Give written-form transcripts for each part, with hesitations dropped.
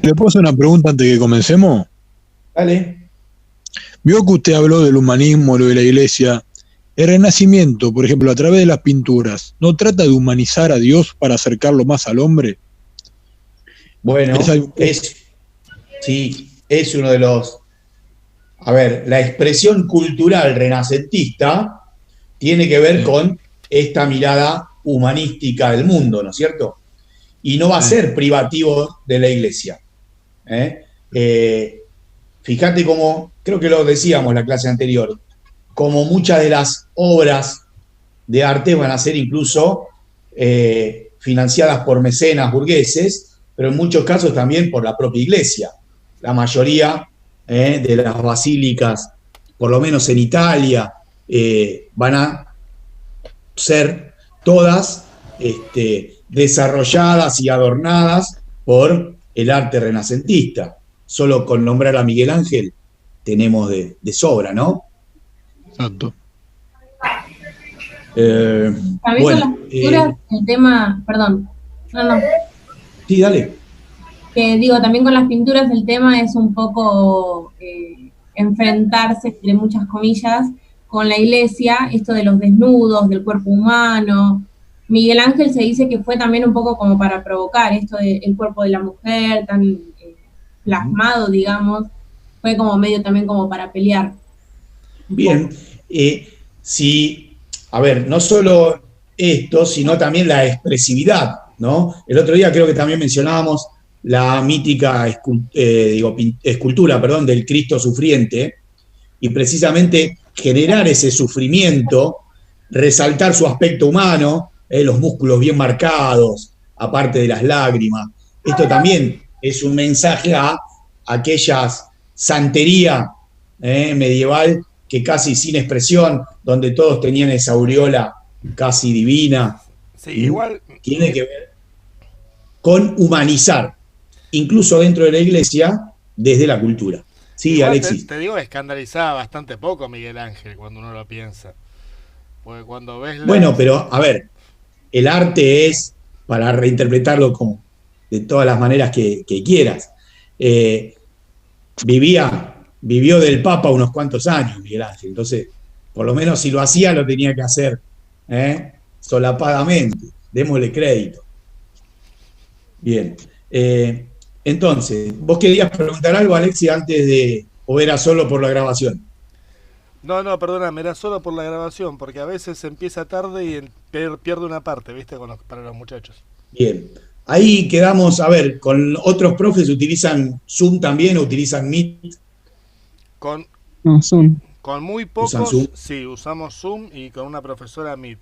¿Le puedo hacer una pregunta antes de que comencemos? Dale. Vio que usted habló del humanismo, lo de la iglesia. El Renacimiento, por ejemplo, a través de las pinturas, ¿no trata de humanizar a Dios para acercarlo más al hombre? Es Bueno, algo que... sí, es uno de los... A ver, la expresión cultural renacentista tiene que ver Sí, con esta mirada humanística del mundo, ¿no es cierto? Y no va a sí, ser privativo de la iglesia. ¿eh? Fíjate cómo, creo que lo decíamos en la clase anterior, como muchas de las obras de arte van a ser incluso financiadas por mecenas burgueses, pero en muchos casos también por la propia iglesia. La mayoría de las basílicas, por lo menos en Italia, van a ser todas desarrolladas y adornadas por el arte renacentista. Solo con nombrar a Miguel Ángel tenemos de sobra, ¿no? exacto. También con las Bueno, pinturas, el tema, perdón, no, sí, dale. que digo, también con las pinturas el tema es un poco enfrentarse, entre muchas comillas, con la iglesia, esto de los desnudos, del cuerpo humano. Miguel Ángel se dice que fue también un poco como para provocar esto del cuerpo de la mujer, tan plasmado, digamos, fue como medio también como para pelear. Bien, si, a ver, no solo esto, sino también la expresividad, ¿no? El otro día creo que también mencionábamos la mítica escultura, perdón, del Cristo sufriente, y precisamente generar ese sufrimiento, resaltar su aspecto humano, los músculos bien marcados, aparte de las lágrimas. Esto también es un mensaje a aquellas santería medieval que casi sin expresión, donde todos tenían esa aureola casi divina. Sí, igual. Tiene que ver con humanizar, incluso dentro de la iglesia, desde la cultura. Sí, Igual Alexis. te digo, escandalizaba bastante poco Miguel Ángel cuando uno lo piensa. Porque cuando ves Bueno, las. pero a ver, el arte es para reinterpretarlo como de todas las maneras que quieras. Eh, vivió del Papa unos cuantos años, Miguel Ángel. Entonces, por lo menos si lo hacía, lo tenía que hacer solapadamente. Démosle crédito. Bien. Entonces, ¿vos querías preguntar algo, Alexi, antes de, o era solo por la grabación? No, no, perdóname, era solo por la grabación, porque a veces empieza tarde y pierde una parte, ¿viste? Para los muchachos. Bien. Ahí quedamos, a ver, con otros profes utilizan Zoom también o utilizan Meet. Con, No, Zoom. con muy ¿Usan pocos, Zoom? sí, usamos Zoom y con una profesora Meet.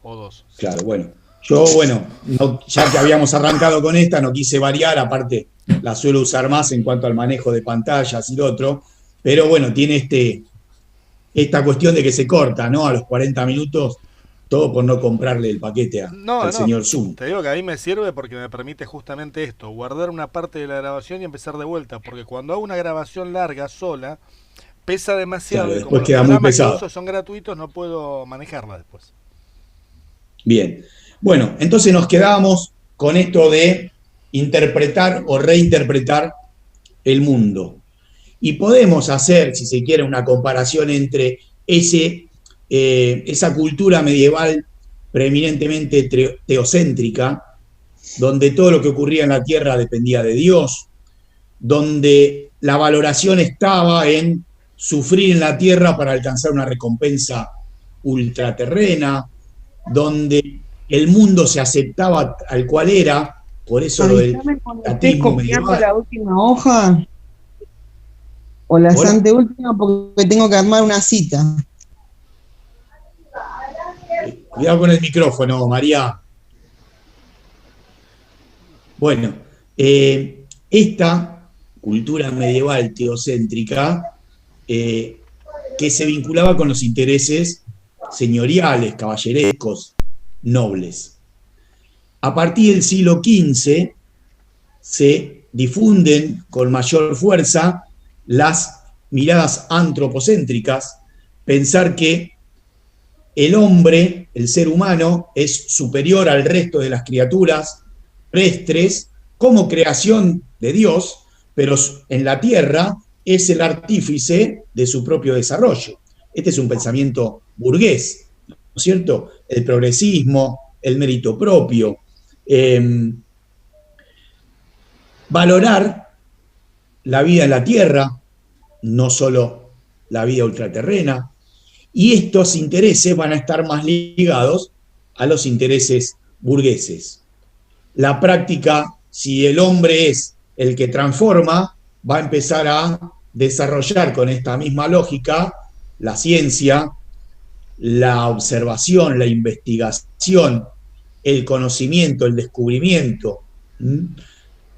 O dos. Sí. Claro, bueno. Yo, bueno, no, ya que habíamos arrancado con esta, no quise variar, aparte la suelo usar más en cuanto al manejo de pantallas y lo otro, pero bueno, tiene esta cuestión de que se corta, ¿no? A los 40 minutos, todo por no comprarle el paquete No, al no, señor Zoom. te digo que a mí me sirve porque me permite justamente esto, guardar una parte de la grabación y empezar de vuelta, porque cuando hago una grabación larga sola, pesa demasiado Claro, y como después los queda muy programas que pesado. uso son gratuitos, no puedo manejarla después. Bien. Bueno, entonces nos quedábamos con esto de interpretar o reinterpretar el mundo. Y podemos hacer, si se quiere, una comparación entre esa cultura medieval preeminentemente teocéntrica, donde todo lo que ocurría en la tierra dependía de Dios, donde la valoración estaba en sufrir en la tierra para alcanzar una recompensa ultraterrena, donde el mundo se aceptaba al cual era, por eso lo del Avísame cuando estés ateísmo copiando medieval. la última hoja o las Hola. anteúltimas porque tengo que armar una cita. Cuidado con el micrófono, María. Bueno, esta cultura medieval teocéntrica que se vinculaba con los intereses señoriales, caballerescos, nobles. A partir del siglo XV se difunden con mayor fuerza las miradas antropocéntricas, pensar que el hombre, el ser humano, es superior al resto de las criaturas terrestres como creación de Dios, pero en la tierra es el artífice de su propio desarrollo. Este es un pensamiento burgués, ¿no es cierto? El progresismo, el mérito propio, valorar la vida en la tierra, no solo la vida ultraterrena, y estos intereses van a estar más ligados a los intereses burgueses. La práctica, si el hombre es el que transforma, va a empezar a desarrollar con esta misma lógica la ciencia, la observación, la investigación, el conocimiento, el descubrimiento.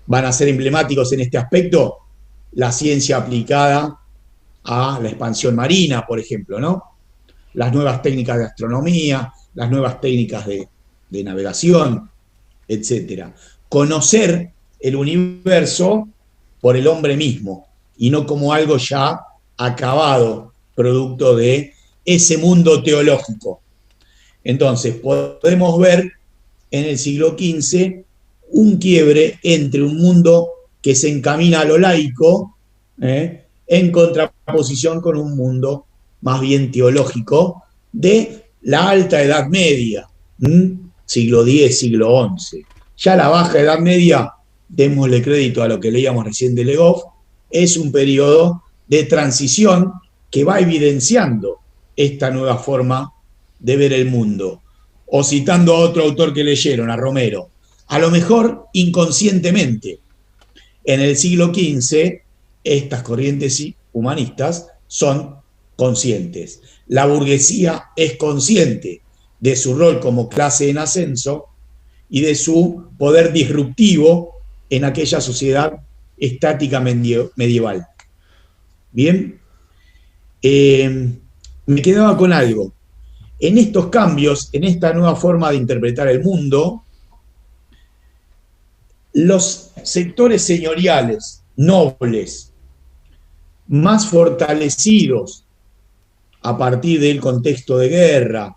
Van a ser emblemáticos en este aspecto la ciencia aplicada a la expansión marina, por ejemplo, ¿no? Las nuevas técnicas de astronomía, las nuevas técnicas de navegación, etc. Conocer el universo por el hombre mismo y no como algo ya acabado, producto de ese mundo teológico. Entonces, podemos ver en el siglo XV un quiebre entre un mundo que se encamina a lo laico, en contraposición con un mundo más bien teológico de la alta Edad Media, siglo X, siglo XI. Ya la baja Edad Media, démosle crédito a lo que leíamos recién de Legoff, es un periodo de transición que va evidenciando esta nueva forma de ver el mundo. O citando a otro autor que leyeron, a Romero, a lo mejor inconscientemente. En el siglo XV, estas corrientes humanistas son conscientes. La burguesía es consciente de su rol como clase en ascenso y de su poder disruptivo en aquella sociedad estática medieval. Bien, me quedaba con algo. En estos cambios, en esta nueva forma de interpretar el mundo, los sectores señoriales, nobles, más fortalecidos a partir del contexto de guerra,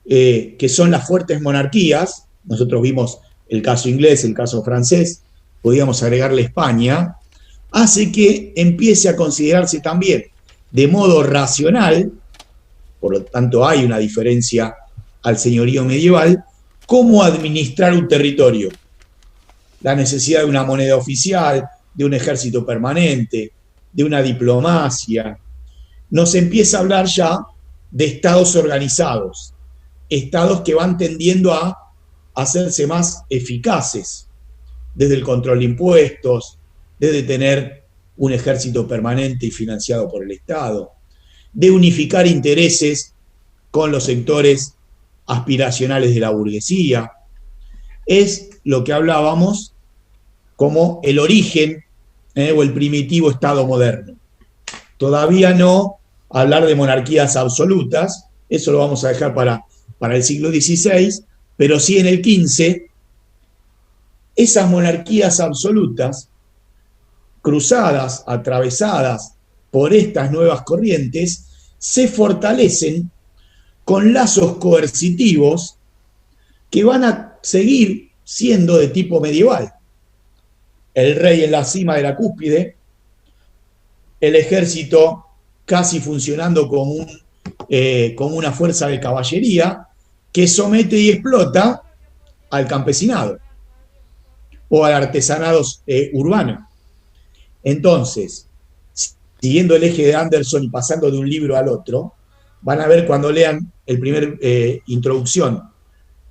que son las fuertes monarquías, nosotros vimos el caso inglés, el caso francés, podríamos agregarle España, hace que empiece a considerarse también de modo racional, por lo tanto hay una diferencia al señorío medieval, cómo administrar un territorio. La necesidad de una moneda oficial, de un ejército permanente, de una diplomacia. Nos empieza a hablar ya de estados organizados, estados que van tendiendo a hacerse más eficaces, desde el control de impuestos, desde tener un ejército permanente y financiado por el Estado, de unificar intereses con los sectores aspiracionales de la burguesía. Es lo que hablábamos como el origen o el primitivo Estado moderno. Todavía no hablar de monarquías absolutas, eso lo vamos a dejar para el siglo XVI, pero sí en el XV, esas monarquías absolutas, cruzadas, atravesadas por estas nuevas corrientes, se fortalecen con lazos coercitivos que van a seguir siendo de tipo medieval. El rey en la cima de la cúspide, el ejército casi funcionando como una fuerza de caballería que somete y explota al campesinado o al artesanado urbano. Entonces, siguiendo el eje de Anderson y pasando de un libro al otro, van a ver cuando lean el primer introducción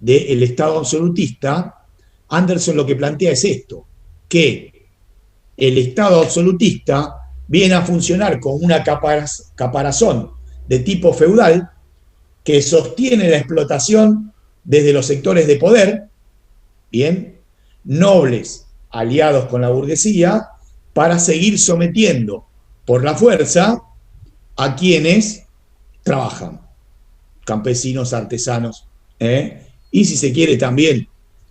del Estado absolutista, Anderson lo que plantea es esto, que el Estado absolutista viene a funcionar como una caparazón de tipo feudal que sostiene la explotación desde los sectores de poder, bien, nobles aliados con la burguesía, para seguir sometiendo por la fuerza a quienes trabajan, campesinos, artesanos, y si se quiere también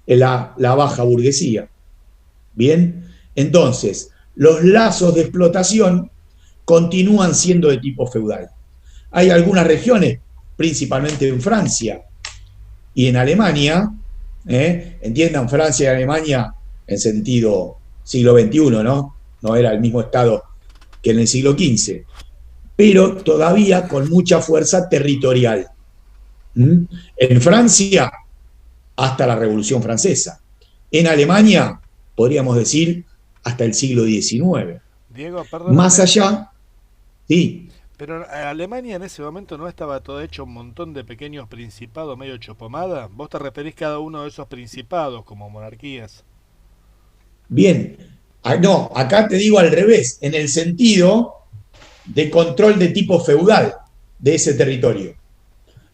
la baja burguesía. Bien, entonces, los lazos de explotación continúan siendo de tipo feudal. Hay algunas regiones, principalmente en Francia y en Alemania, entiendan Francia y Alemania en sentido siglo XXI, ¿no? No era el mismo Estado que en el siglo XV, pero todavía con mucha fuerza territorial. En Francia, hasta la Revolución Francesa. En Alemania, podríamos decir, hasta el siglo XIX. Diego, perdón. Más allá, sí. Pero Alemania en ese momento no estaba todo hecho un montón de pequeños principados medio hecho pomada. ¿Vos te referís a cada uno de esos principados como monarquías? Bien. No, acá te digo al revés, en el sentido de control de tipo feudal de ese territorio.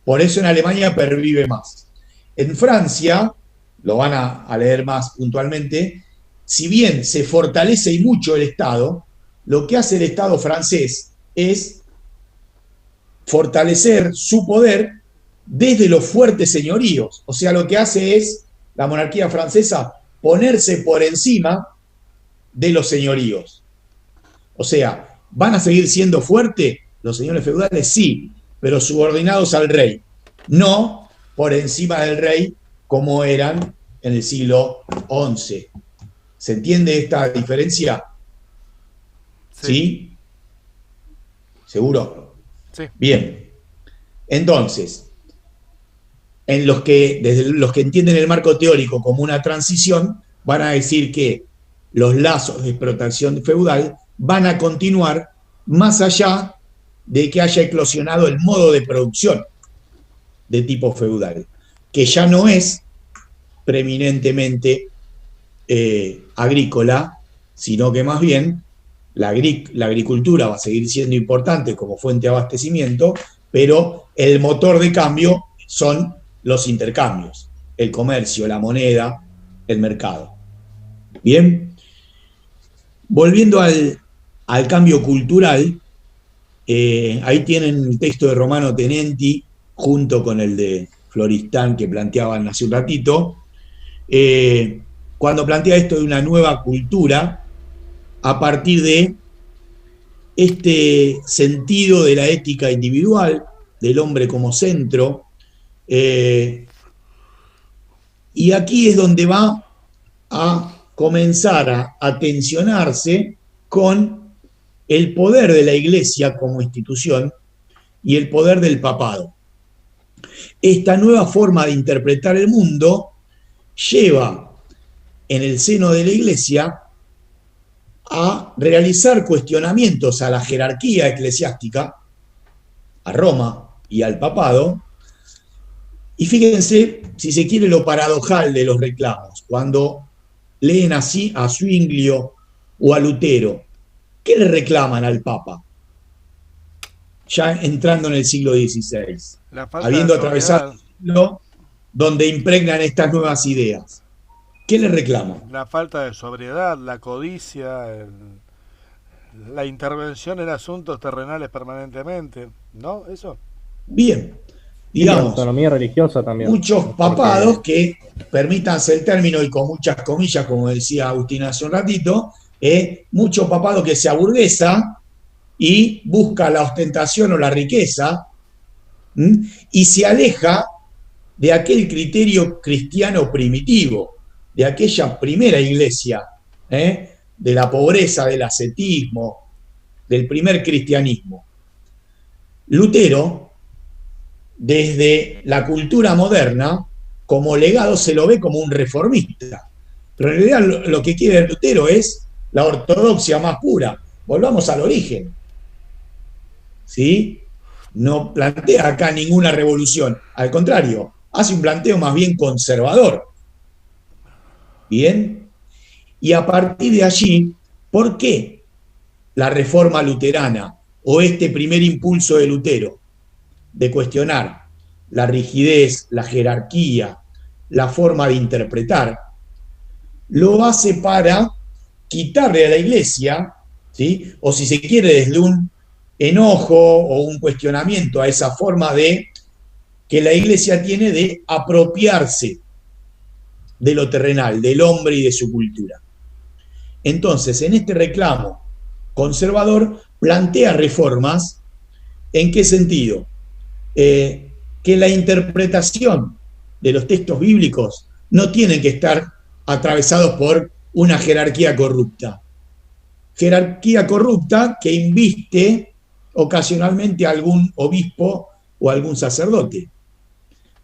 Por eso en Alemania pervive más. En Francia, lo van a leer más puntualmente, si bien se fortalece y mucho el Estado, lo que hace el Estado francés es fortalecer su poder desde los fuertes señoríos. O sea, lo que hace es la monarquía francesa ponerse por encima de los señoríos. O sea, ¿van a seguir siendo fuertes los señores feudales? Sí, pero subordinados al rey, no por encima del rey como eran en el siglo XI. ¿Se entiende esta diferencia? ¿Sí? ¿Seguro? Sí. Bien. Entonces, desde los que entienden el marco teórico como una transición, van a decir que los lazos de explotación feudal van a continuar más allá de que haya eclosionado el modo de producción de tipo feudal, que ya no es preeminentemente agrícola, sino que más bien la agricultura va a seguir siendo importante como fuente de abastecimiento, pero el motor de cambio son los intercambios, el comercio, la moneda, el mercado. Bien. Volviendo al cambio cultural, ahí tienen el texto de Romano Tenenti junto con el de Floristán que planteaban hace un ratito, cuando plantea esto de una nueva cultura a partir de este sentido de la ética individual, del hombre como centro, y aquí es donde va a comenzar a tensionarse con el poder de la Iglesia como institución y el poder del papado. Esta nueva forma de interpretar el mundo lleva en el seno de la Iglesia a realizar cuestionamientos a la jerarquía eclesiástica, a Roma y al papado, y fíjense, si se quiere, lo paradojal de los reclamos. Cuando leen así a Zwinglio o a Lutero, ¿qué le reclaman al Papa? Ya entrando en el siglo XVI, habiendo atravesado el siglo donde impregnan estas nuevas ideas. ¿Qué le reclaman? La falta de sobriedad, la codicia, la intervención en asuntos terrenales permanentemente, ¿no? ¿Eso? Bien. Digamos, la autonomía religiosa también. Muchos papados que, permítanse el término y con muchas comillas, como decía Agustín hace un ratito, mucho papado que se aburguesa y busca la ostentación o la riqueza y se aleja de aquel criterio cristiano primitivo, de aquella primera iglesia, de la pobreza, del ascetismo, del primer cristianismo. Lutero, desde la cultura moderna, como legado se lo ve como un reformista. Pero en realidad lo que quiere Lutero es la ortodoxia más pura. Volvamos al origen. ¿Sí? No plantea acá ninguna revolución. Al contrario, hace un planteo más bien conservador. ¿Bien? Y a partir de allí, ¿por qué la reforma luterana o este primer impulso de Lutero de cuestionar la rigidez, la jerarquía, la forma de interpretar, lo hace para quitarle a la Iglesia, ¿sí? O si se quiere, desde un enojo o un cuestionamiento a esa forma de que la Iglesia tiene de apropiarse de lo terrenal, del hombre y de su cultura. Entonces, en este reclamo conservador, plantea reformas. ¿En qué sentido? Que la interpretación de los textos bíblicos no tienen que estar atravesados por una jerarquía corrupta. Jerarquía corrupta que inviste ocasionalmente a algún obispo o algún sacerdote.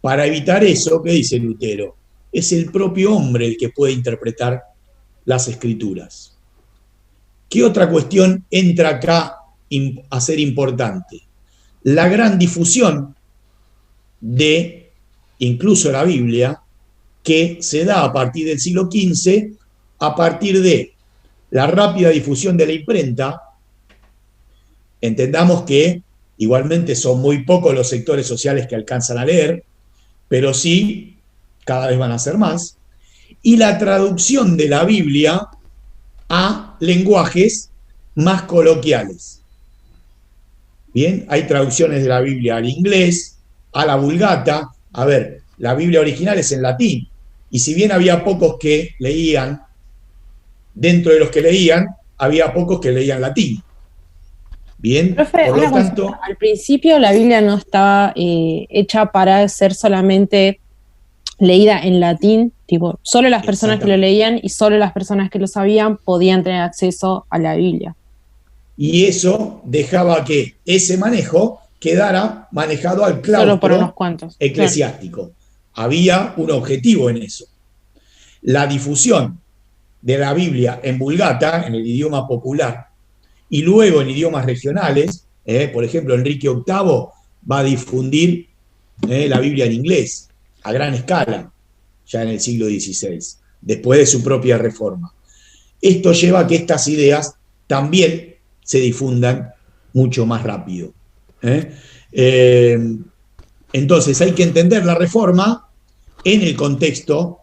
Para evitar eso, ¿qué dice Lutero? Es el propio hombre el que puede interpretar las escrituras. ¿Qué otra cuestión entra acá a ser importante? La gran difusión de incluso la Biblia, que se da a partir del siglo XV, a partir de la rápida difusión de la imprenta. Entendamos que igualmente son muy pocos los sectores sociales que alcanzan a leer, pero sí, cada vez van a ser más, y la traducción de la Biblia a lenguajes más coloquiales. Bien, hay traducciones de la Biblia al inglés, a la Vulgata. A ver, la Biblia original es en latín, y si bien había pocos que leían, dentro de los que leían, había pocos que leían latín. Bien, Profe, por lo tanto... consulta. Al principio la Biblia no estaba hecha para ser solamente leída en latín, tipo, solo las personas que lo leían y solo las personas que lo sabían podían tener acceso a la Biblia. Y eso dejaba que ese manejo quedara manejado al claustro solo por unos cuantos eclesiástico. Claro. Había un objetivo en eso. La difusión de la Biblia en Vulgata, en el idioma popular, y luego en idiomas regionales, por ejemplo, Enrique VIII va a difundir la Biblia en inglés a gran escala, ya en el siglo XVI, después de su propia reforma. Esto lleva a que estas ideas también se difundan mucho más rápido. Entonces hay que entender la reforma en el contexto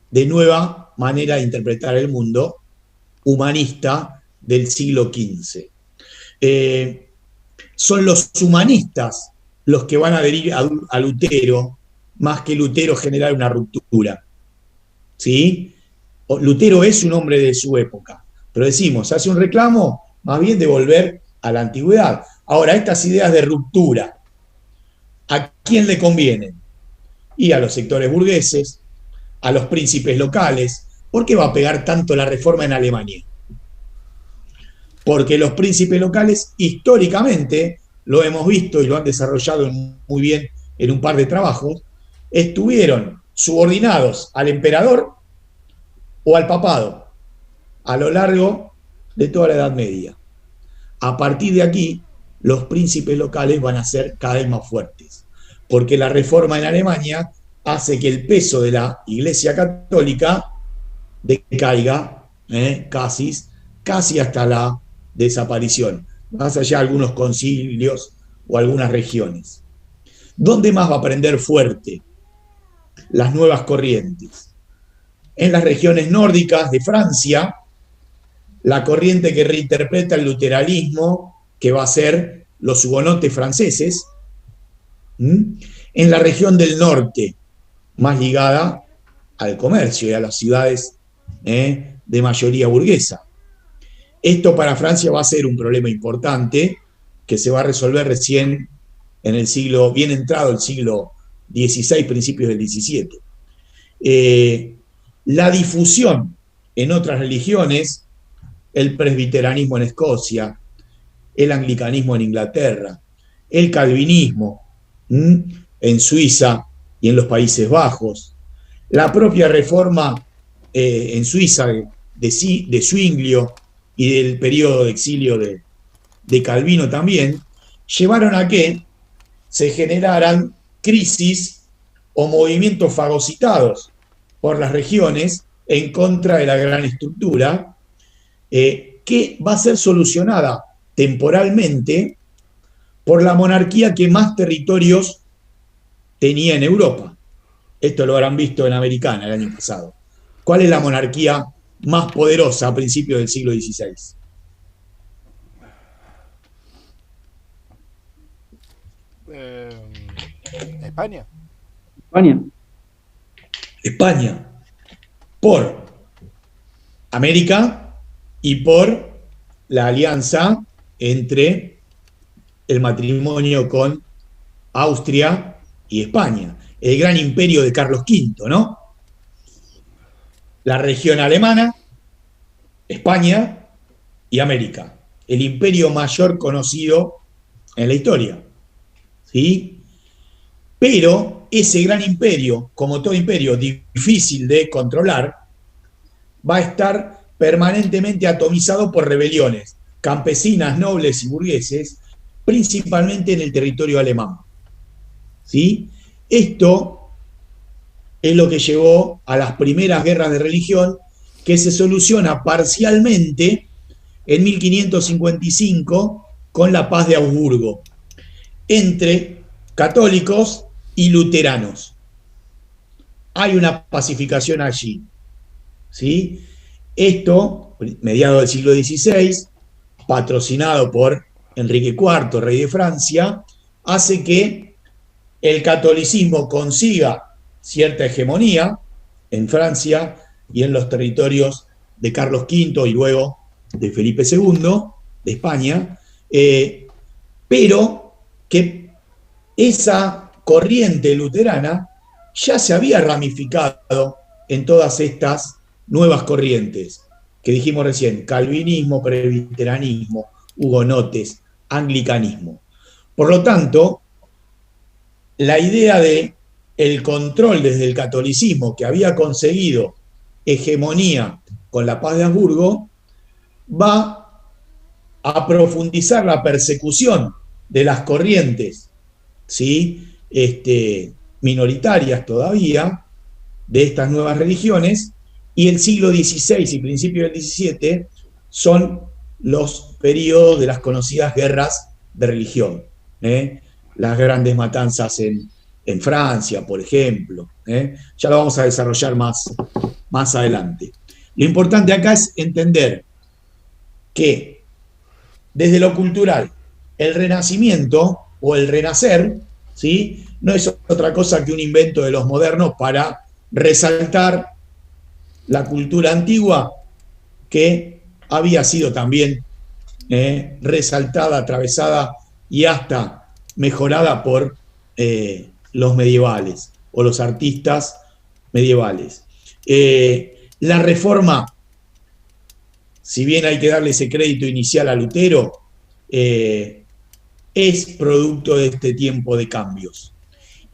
de nueva manera de interpretar el mundo humanista del siglo XV. Son los humanistas los que van a adherir a Lutero, más que Lutero generar una ruptura. ¿Sí? Lutero es un hombre de su época, pero decimos, hace un reclamo más bien de volver a la antigüedad. Ahora, estas ideas de ruptura, ¿a quién le convienen? Y a los sectores burgueses, a los príncipes locales. ¿Por qué va a pegar tanto la reforma en Alemania? Porque los príncipes locales, históricamente, lo hemos visto y lo han desarrollado muy bien en un par de trabajos, estuvieron subordinados al emperador o al papado a lo largo de toda la Edad Media. A partir de aquí, los príncipes locales van a ser cada vez más fuertes, porque la reforma en Alemania hace que el peso de la Iglesia Católica decaiga casi hasta la desaparición, más allá de algunos concilios o algunas regiones. ¿Dónde más va a prender fuerte las nuevas corrientes? En las regiones nórdicas de Francia, la corriente que reinterpreta el luteranismo, que va a ser los hugonotes franceses. En la región del norte, más ligada al comercio y a las ciudades de mayoría burguesa. Esto para Francia va a ser un problema importante que se va a resolver recién en el siglo, bien entrado el siglo XVI, principios del XVII. La difusión en otras religiones, el presbiteranismo en Escocia, el anglicanismo en Inglaterra, el calvinismo en Suiza y en los Países Bajos, la propia reforma en Suiza de Zwinglio y del periodo de exilio de Calvino también, llevaron a que se generaran crisis o movimientos fagocitados por las regiones en contra de la gran estructura, que va a ser solucionada temporalmente por la monarquía que más territorios tenía en Europa. Esto lo habrán visto en Americana el año pasado. ¿Cuál es la monarquía más poderosa a principios del siglo XVI? ¿España? España. Por América y por la alianza entre el matrimonio con Austria y España. El gran imperio de Carlos V, ¿no? La región alemana España y América, el imperio mayor conocido en la historia, ¿sí? Pero ese gran imperio, como todo imperio difícil de controlar, va a estar permanentemente atomizado por rebeliones campesinas, nobles y burgueses, principalmente en el territorio alemán, ¿sí? Esto es lo que llevó a las primeras guerras de religión, que se soluciona parcialmente en 1555 con la paz de Augsburgo, entre católicos y luteranos. Hay una pacificación allí, ¿sí? Esto, mediados del siglo XVI, patrocinado por Enrique IV, rey de Francia, hace que el catolicismo consiga cierta hegemonía en Francia y en los territorios de Carlos V y luego de Felipe II, de España, pero que esa corriente luterana ya se había ramificado en todas estas nuevas corrientes que dijimos recién: calvinismo, presbiteranismo, hugonotes, anglicanismo. Por lo tanto, la idea de el control desde el catolicismo, que había conseguido hegemonía con la paz de Habsburgo, va a profundizar la persecución de las corrientes, ¿sí? Minoritarias todavía, de estas nuevas religiones, y el siglo XVI y principios del XVII son los periodos de las conocidas guerras de religión, las grandes matanzas en Francia, por ejemplo, ya lo vamos a desarrollar más adelante. Lo importante acá es entender que desde lo cultural, el Renacimiento o el Renacer, ¿sí?, no es otra cosa que un invento de los modernos para resaltar la cultura antigua, que había sido también resaltada, atravesada y hasta mejorada por los medievales o los artistas medievales. La Reforma, si bien hay que darle ese crédito inicial a Lutero, es producto de este tiempo de cambios,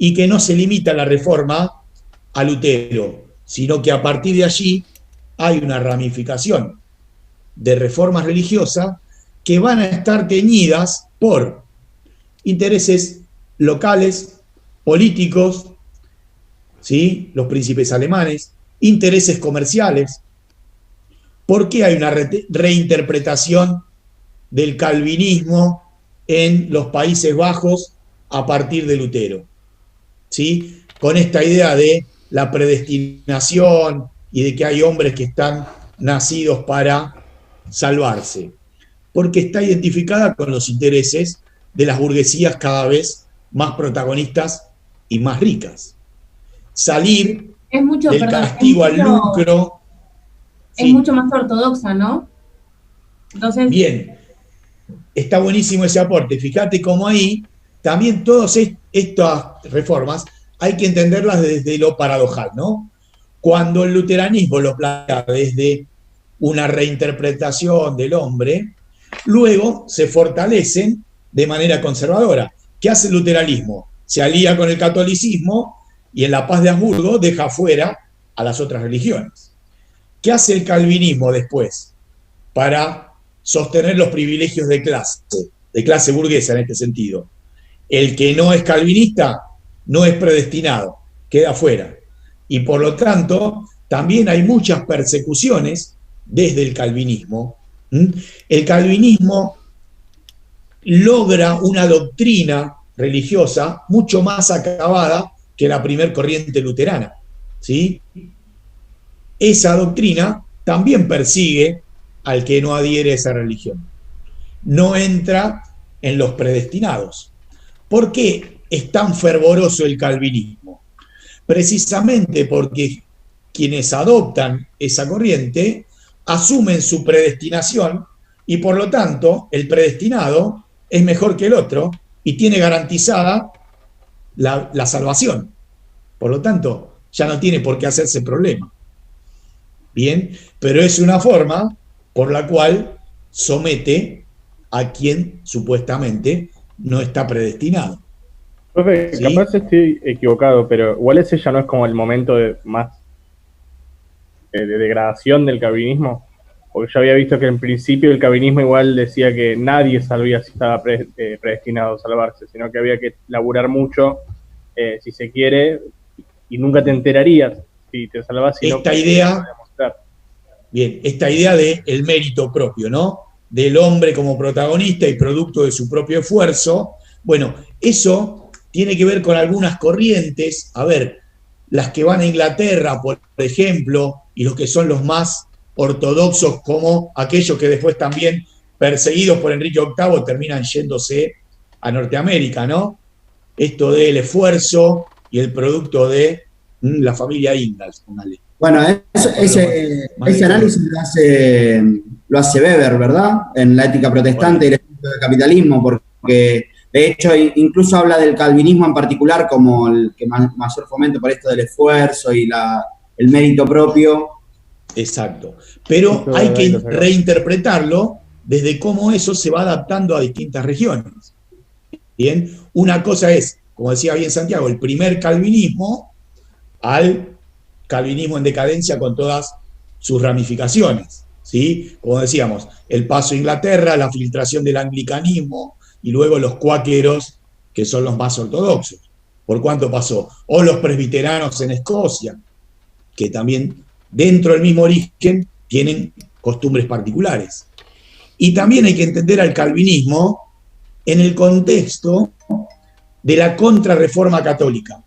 y que no se limita la Reforma a Lutero, sino que a partir de allí hay una ramificación de reformas religiosas que van a estar teñidas por intereses locales, políticos, ¿sí?, los príncipes alemanes, intereses comerciales. ¿Por qué hay una reinterpretación del calvinismo en los Países Bajos a partir de Lutero? ¿Sí? Con esta idea de la predestinación y de que hay hombres que están nacidos para salvarse, porque está identificada con los intereses de las burguesías cada vez más protagonistas y más ricas. Salir del castigo al lucro. Es mucho más ortodoxa, ¿no? Entonces, bien, está buenísimo ese aporte. Fíjate cómo ahí también todas estas reformas hay que entenderlas desde lo paradojal, ¿no? Cuando el luteranismo lo plantea desde una reinterpretación del hombre, luego se fortalecen de manera conservadora. ¿Qué hace el luteranismo? Se alía con el catolicismo y en la paz de Habsburgo deja fuera a las otras religiones. ¿Qué hace el calvinismo después para sostener los privilegios de clase burguesa en este sentido? El que no es calvinista no es predestinado, queda fuera. Y por lo tanto, también hay muchas persecuciones desde el calvinismo. El calvinismo logra una doctrina religiosa mucho más acabada que la primer corriente luterana, ¿sí? Esa doctrina también persigue al que no adhiere a esa religión. No entra en los predestinados. ¿Por qué es tan fervoroso el calvinismo? Precisamente porque quienes adoptan esa corriente asumen su predestinación y por lo tanto el predestinado es mejor que el otro y tiene garantizada la salvación. Por lo tanto, ya no tiene por qué hacerse problema. Bien, pero es una forma por la cual somete a quien supuestamente no está predestinado. Profe, ¿Sí? capaz estoy equivocado, pero igual ese ya no es como el momento más de degradación del calvinismo, porque yo había visto que en principio el calvinismo igual decía que nadie sabía si estaba predestinado a salvarse, sino que había que laburar mucho, si se quiere, y nunca te enterarías si te salvas, si esta idea, bien, esta idea del mérito propio, ¿no? Del hombre como protagonista y producto de su propio esfuerzo. Bueno, eso tiene que ver con algunas corrientes, a ver, las que van a Inglaterra, por ejemplo, y los que son los más ortodoxos, como aquellos que después también, perseguidos por Enrique VIII, terminan yéndose a Norteamérica, ¿no? Esto del esfuerzo y el producto de la familia Ingalls, póngale. Bueno, ese análisis lo hace Weber, ¿verdad? En la ética protestante y el estudio del capitalismo, porque de hecho incluso habla del calvinismo en particular como el que mayor fomento por esto del esfuerzo y el mérito propio. Exacto. Pero hay que reinterpretarlo desde cómo eso se va adaptando a distintas regiones. Bien, una cosa es, como decía bien Santiago, el primer calvinismo al calvinismo en decadencia con todas sus ramificaciones, ¿sí? Como decíamos, el paso a Inglaterra, la filtración del anglicanismo y luego los cuáqueros, que son los más ortodoxos. ¿Por cuánto pasó? O los presbiteranos en Escocia, que también dentro del mismo origen tienen costumbres particulares. Y también hay que entender al calvinismo en el contexto de la contrarreforma católica.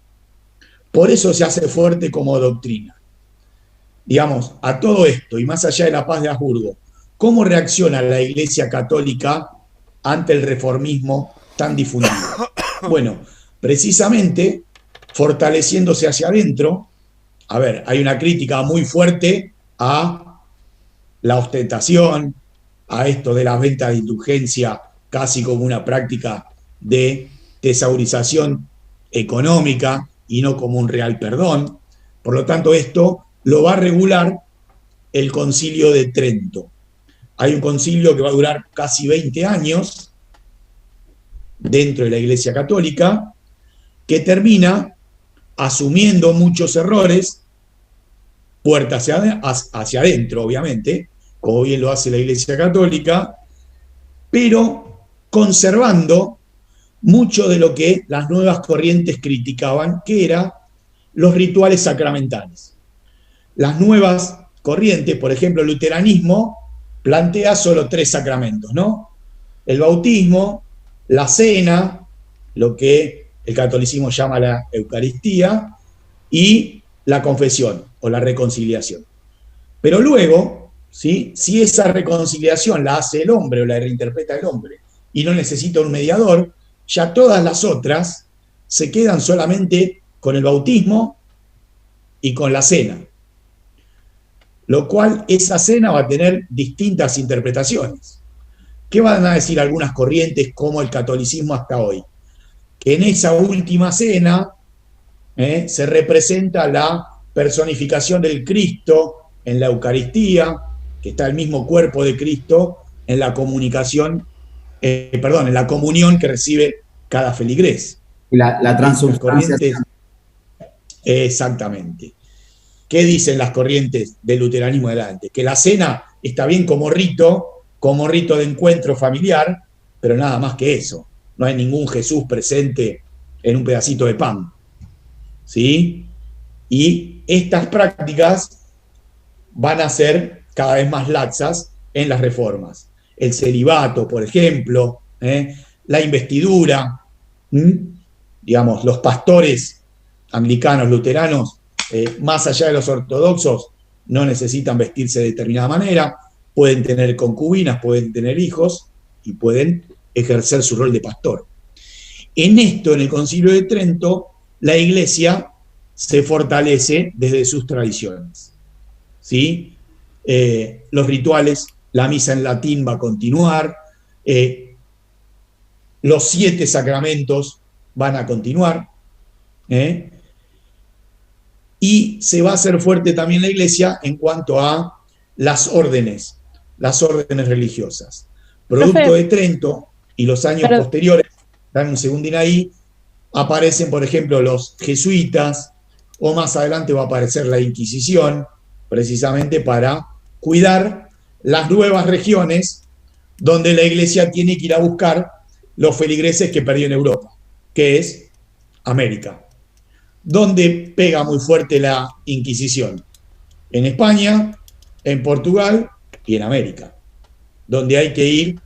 Por eso se hace fuerte como doctrina. Digamos, a todo esto, y más allá de la paz de Habsburgo, ¿cómo reacciona la Iglesia Católica ante el reformismo tan difundido? Bueno, precisamente fortaleciéndose hacia adentro. A ver, hay una crítica muy fuerte a la ostentación, a esto de la venta de indulgencia casi como una práctica de tesaurización económica y no como un real perdón. Por lo tanto, esto lo va a regular el Concilio de Trento. Hay un concilio que va a durar casi 20 años dentro de la Iglesia Católica, que termina asumiendo muchos errores, puerta hacia adentro, obviamente, como bien lo hace la Iglesia Católica, pero conservando mucho de lo que las nuevas corrientes criticaban, que eran los rituales sacramentales. Las nuevas corrientes, por ejemplo, el luteranismo, plantea solo 3 sacramentos, ¿no? El bautismo, la cena, lo que el catolicismo llama la Eucaristía, y la confesión o la reconciliación. Pero luego, ¿sí? Si esa reconciliación la hace el hombre o la reinterpreta el hombre y no necesita un mediador, ya todas las otras se quedan solamente con el bautismo y con la cena. Lo cual esa cena va a tener distintas interpretaciones. ¿Qué van a decir algunas corrientes como el catolicismo hasta hoy? Que en esa última cena se representa la personificación del Cristo en la Eucaristía, que está el mismo cuerpo de Cristo en la comunicación, en la comunión que recibe cada feligrés. La transubstancia. Exactamente. ¿Qué dicen las corrientes del luteranismo adelante? Que la cena está bien como rito de encuentro familiar, pero nada más que eso. No hay ningún Jesús presente en un pedacito de pan. ¿Sí? Y estas prácticas van a ser cada vez más laxas en las reformas. El celibato, por ejemplo, la investidura, digamos, los pastores anglicanos, luteranos, más allá de los ortodoxos, no necesitan vestirse de determinada manera, pueden tener concubinas, pueden tener hijos y pueden ejercer su rol de pastor. En esto, en el Concilio de Trento, la Iglesia se fortalece desde sus tradiciones. ¿Sí? Los rituales, la misa en latín va a continuar, los 7 sacramentos van a continuar, y se va a hacer fuerte también la Iglesia en cuanto a las órdenes las órdenes religiosas. Producto de Trento y los años posteriores, dan un segundín ahí, aparecen, por ejemplo, los jesuitas, o más adelante va a aparecer la Inquisición, precisamente para cuidar las nuevas regiones donde la Iglesia tiene que ir a buscar los feligreses que perdió en Europa, que es América. ¿Dónde pega muy fuerte la Inquisición? En España, en Portugal y en América, donde hay que ir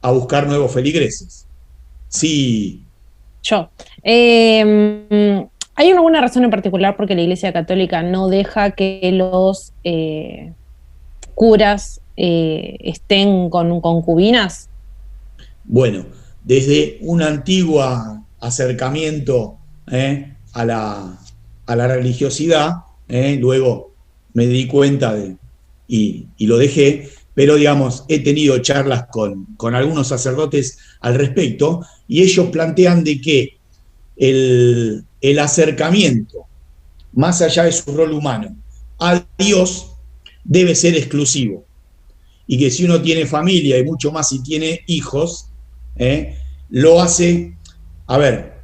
a buscar nuevos feligreses. Sí. ¿Hay alguna razón en particular por qué la Iglesia Católica no deja que los curas estén con concubinas? Bueno, desde un antiguo acercamiento a la religiosidad, luego me di cuenta y lo dejé, pero digamos, he tenido charlas con algunos sacerdotes al respecto, y ellos plantean de que el acercamiento, más allá de su rol humano, a Dios debe ser exclusivo. Y que si uno tiene familia y mucho más si tiene hijos, lo hace, a ver,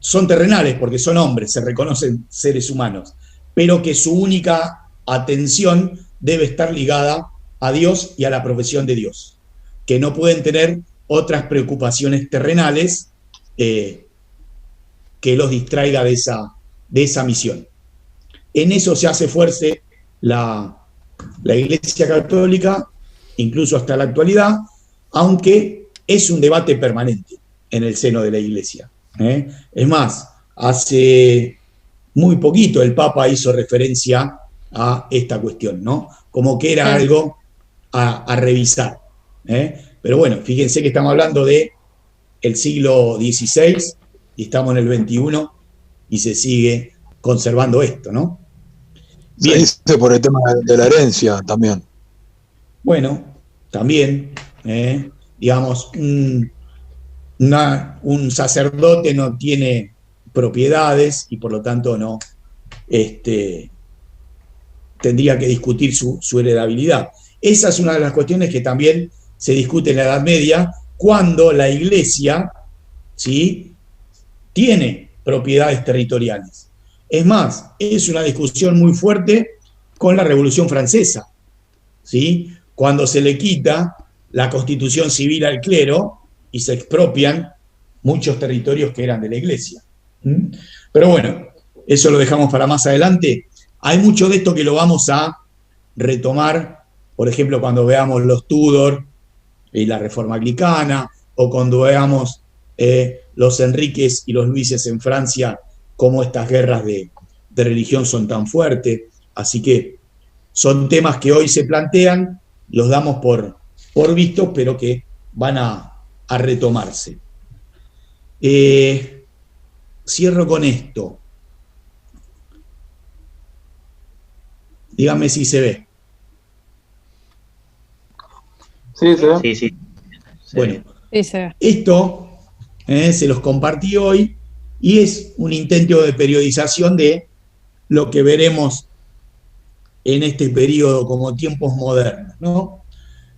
son terrenales porque son hombres, se reconocen seres humanos, pero que su única atención debe estar ligada a Dios y a la profesión de Dios, que no pueden tener otras preocupaciones terrenales que los distraiga de esa misión. En eso se hace fuerte la Iglesia Católica, incluso hasta la actualidad, aunque es un debate permanente en el seno de la Iglesia. Es más, hace muy poquito el Papa hizo referencia a esta cuestión, ¿no? Como que era algo a revisar. Pero bueno, fíjense que estamos hablando del siglo XVI y estamos en el XXI y se sigue conservando esto, ¿no? Bien. Se dice por el tema de la herencia también. Bueno, también, digamos, un sacerdote no tiene propiedades y por lo tanto no tendría que discutir su heredabilidad. Esa es una de las cuestiones que también se discute en la Edad Media, cuando la Iglesia, ¿sí?, tiene propiedades territoriales. Es más, es una discusión muy fuerte con la Revolución Francesa, ¿sí?, cuando se le quita la constitución civil al clero y se expropian muchos territorios que eran de la Iglesia. Pero bueno, eso lo dejamos para más adelante. Hay mucho de esto que lo vamos a retomar, por ejemplo, cuando veamos los Tudor y la Reforma Anglicana, o cuando veamos los Enriques y los Luises en Francia, cómo estas guerras de religión son tan fuertes. Así que son temas que hoy se plantean, los damos por vistos, pero que van a retomarse. Cierro con esto. Dígame si se ve. Sí, se ve. Sí, sí. Bueno, Sí, se ve. Esto se los compartí hoy y es un intento de periodización de lo que veremos en este periodo como tiempos modernos, ¿no?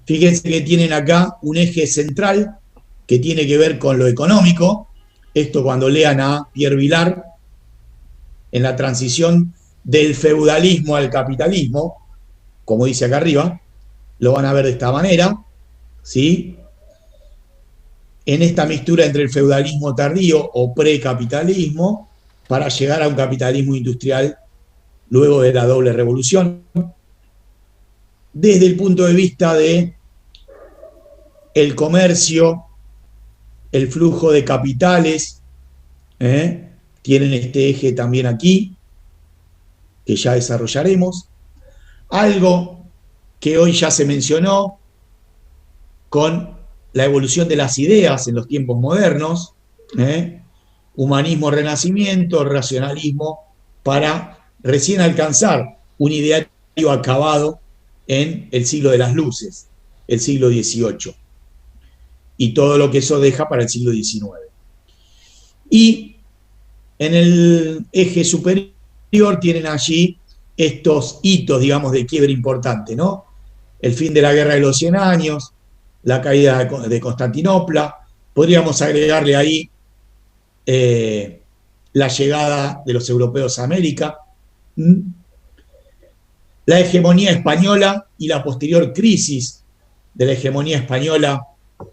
Fíjense que tienen acá un eje central que tiene que ver con lo económico. Esto cuando lean a Pierre Vilar en la transición del feudalismo al capitalismo, como dice acá arriba, lo van a ver de esta manera, ¿sí? En esta mixtura entre el feudalismo tardío o precapitalismo para llegar a un capitalismo industrial luego de la doble revolución, desde el punto de vista de el comercio, el flujo de capitales, tienen este eje también aquí, que ya desarrollaremos. Algo que hoy ya se mencionó con la evolución de las ideas en los tiempos modernos, humanismo, renacimiento, racionalismo, para recién alcanzar un ideario acabado en el siglo de las luces, el siglo XVIII, y todo lo que eso deja para el siglo XIX. Y en el eje superior tienen allí estos hitos, digamos, de quiebre importante, ¿no? el fin de la Guerra de los 100 Años, la caída de Constantinopla. Podríamos agregarle ahí la llegada de los europeos a América, la hegemonía española y la posterior crisis de la hegemonía española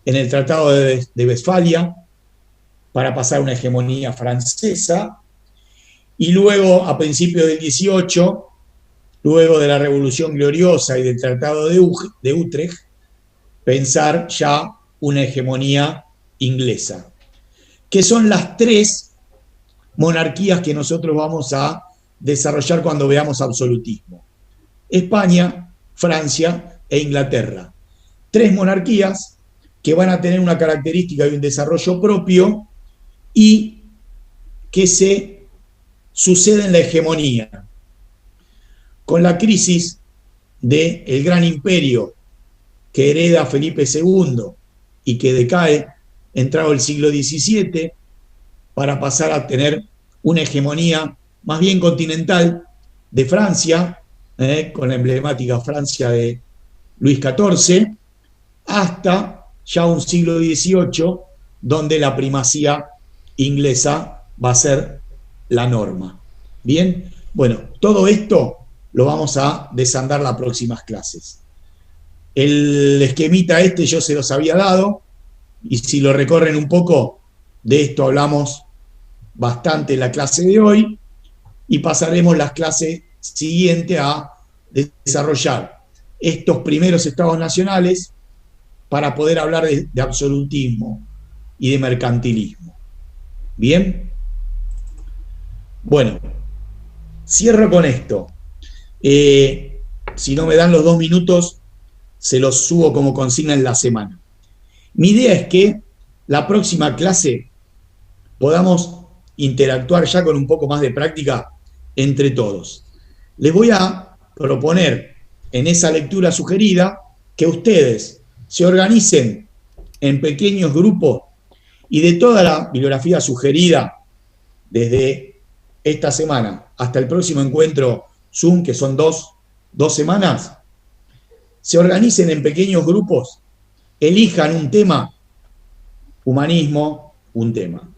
en el Tratado de Westfalia para pasar a una hegemonía francesa, y luego a principios del 18, luego de la Revolución Gloriosa y del Tratado de Utrecht, pensar ya una hegemonía inglesa, que son las tres monarquías que nosotros vamos a desarrollar cuando veamos absolutismo: España, Francia e Inglaterra. Tres monarquías que van a tener una característica y un desarrollo propio y que se suceden la hegemonía. Con la crisis del gran imperio que hereda Felipe II y que decae entrado el siglo XVII, para pasar a tener una hegemonía más bien continental de Francia, con la emblemática Francia de Luis XIV, hasta ya un siglo XVIII, donde la primacía inglesa va a ser la norma. Bien, bueno, todo esto lo vamos a desandar las próximas clases. El esquemita este yo se los había dado, y si lo recorren un poco, de esto hablamos bastante en la clase de hoy, y pasaremos las clases siguientes a desarrollar estos primeros estados nacionales para poder hablar de absolutismo y de mercantilismo. ¿Bien? Bueno, cierro con esto. Si no me dan los 2 minutos, se los subo como consigna en la semana. Mi idea es que la próxima clase podamos interactuar ya con un poco más de práctica entre todos. Les voy a proponer en esa lectura sugerida que ustedes se organicen en pequeños grupos y de toda la bibliografía sugerida desde esta semana hasta el próximo encuentro Zoom, que son dos semanas, se organicen en pequeños grupos, elijan un tema: humanismo, un tema;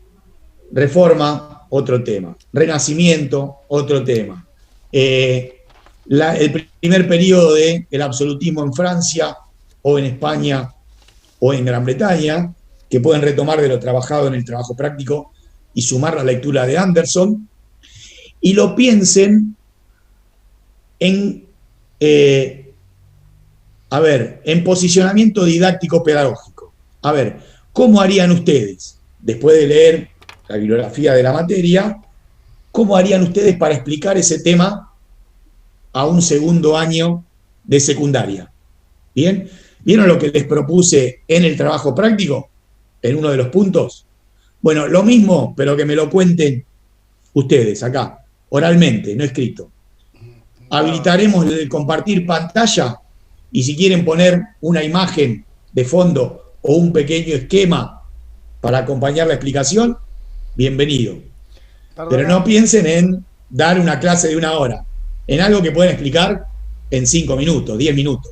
reforma, otro tema; renacimiento, otro tema; el primer periodo del absolutismo en Francia o en España o en Gran Bretaña, que pueden retomar de lo trabajado en el trabajo práctico y sumar la lectura de Anderson, y lo piensen en posicionamiento didáctico pedagógico. A ver, ¿cómo harían ustedes, después de leer la bibliografía de la materia, cómo harían ustedes para explicar ese tema a un segundo año de secundaria? ¿Bien? ¿Vieron lo que les propuse en el trabajo práctico? En uno de los puntos. Bueno, lo mismo, pero que me lo cuenten ustedes acá, oralmente, no escrito. Habilitaremos el compartir pantalla, y si quieren poner una imagen de fondo o un pequeño esquema para acompañar la explicación, bienvenido. Pero no piensen en dar una clase de 1 hora, en algo que pueden explicar en 5 minutos, 10 minutos.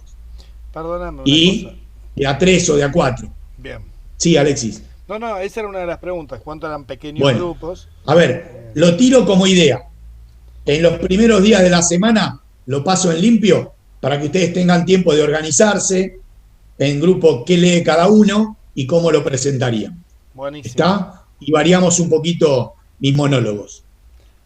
Perdóname. Y de a 3 o de a 4. Bien. Sí, Alexis. No, esa era una de las preguntas. ¿Cuánto eran pequeños grupos? A ver, lo tiro como idea. En los primeros días de la semana lo paso en limpio para que ustedes tengan tiempo de organizarse en grupo, qué lee cada uno y cómo lo presentarían. Buenísimo. ¿Está? Y variamos un poquito mis monólogos.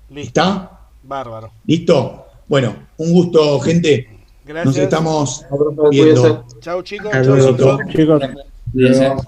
Listo. ¿Está? Bárbaro. ¿Listo? Bueno, un gusto, gente. Gracias. Nos estamos viendo. Chau, chicos. Chau, chicos. Chicos.